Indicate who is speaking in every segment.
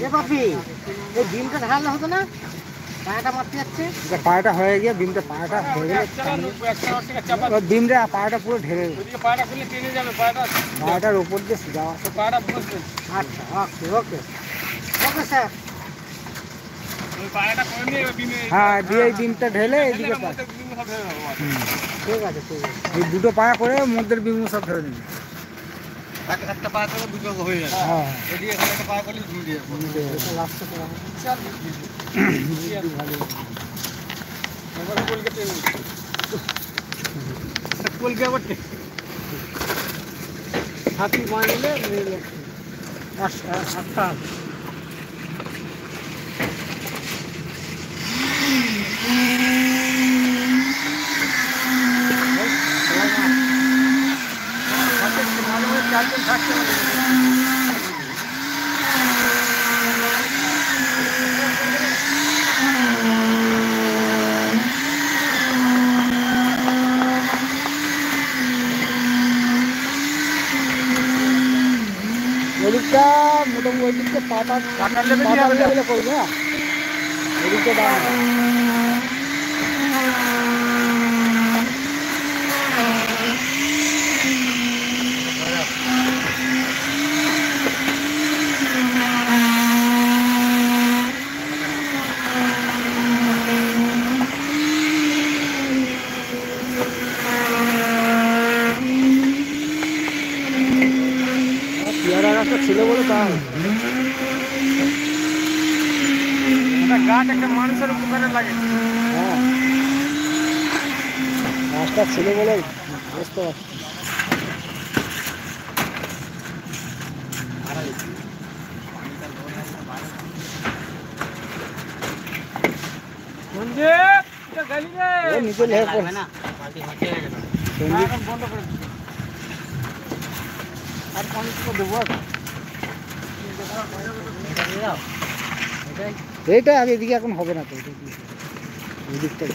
Speaker 1: এ বাপি এই ডিমটা ঢাললে হতো না? পায়াটা মারতে যাচ্ছে।
Speaker 2: পায়াটা হয়ে গিয়ে ডিমটা পায়াটা হয়ে গেলে ডিমটা পায়াটা পুরো ঢেলে পায়াটার উপর দিয়ে যাওয়া।
Speaker 1: আচ্ছা ওকে ওকে ওকে স্যার।
Speaker 2: হ্যাঁ দিয়ে এই ডিমটা ঢেলে এইদিকে
Speaker 1: ঠিক আছে ঠিক আছে।
Speaker 2: এই দুটো পায়া করে মধ্যের বিমু সব ধরে নিবি।
Speaker 1: একটা পায়া করে দুটো হয়ে যাবে।
Speaker 2: হ্যাঁ
Speaker 1: এদিকে এখানে একটা পায়া করলে দুটো দিয়ে এটা লাস্টে করা হবে। চল ভালো কলকে আবার হাতি মারলে আটটা চারজন থাকতে হবে।
Speaker 2: ওদিকটা মোটামুটি ওই দিকটা পাতা লেভেলে করবে না ওদিকটা দাঁড়ানো। পেয়ারা গাছটা ছিল বলে তাই
Speaker 1: গাছ একটা মানুষের উপকারে লাগে।
Speaker 2: হ্যাঁ গাছটা ছিল বলে বুঝতে পারছি। নিচে লেগে পড়ে
Speaker 1: না বন্ধ করে আর পানি তো দেবো।
Speaker 2: এইটা আগে এদিকে এখন হবে না তো ওই দিকটা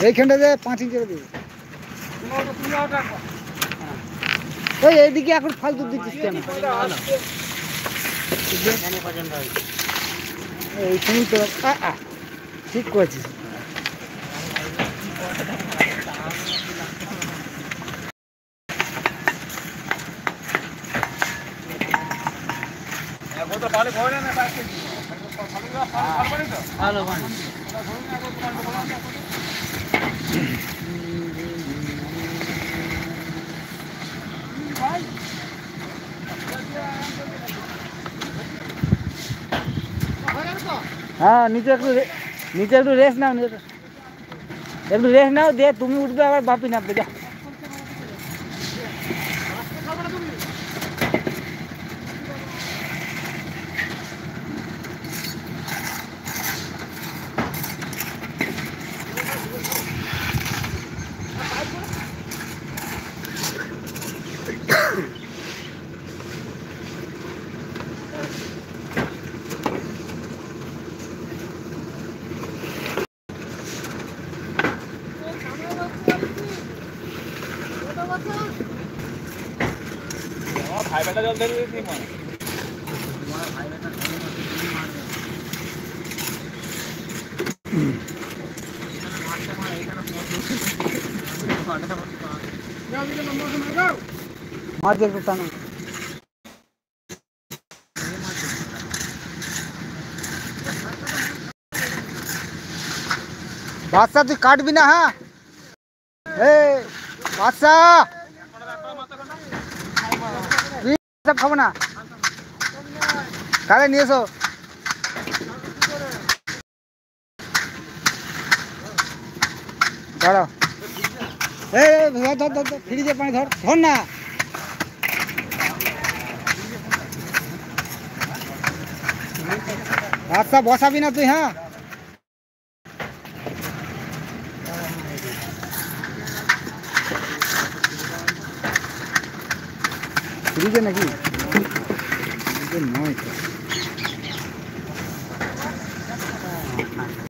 Speaker 2: এইখানটাতে 5 ইঞ্চি করে দেবে। ওই এইদিকে এখন ফালতু দিচ্ছিস কেন? এইখানেই তো ঠিক করেছিস।
Speaker 1: ভালো পানি
Speaker 2: হ্যাঁ নিচে একটু রেস্ট নাও, একটু রেস্ট নাও দিয়ে তুমি উঠবে আবার বাপি নামবে। যা
Speaker 1: জল ধরে
Speaker 2: মাছ একটু টানো। বাদশা তুই কাটবি না? হ্যাঁ বাদশা সব খাবো না, কালে নিয়ে এসো। ধরো ধর ফ্রিজে পানি ধর না। আচ্ছা বসাবি না তুই? হ্যাঁ ফ্রিজে নাকি? নয়।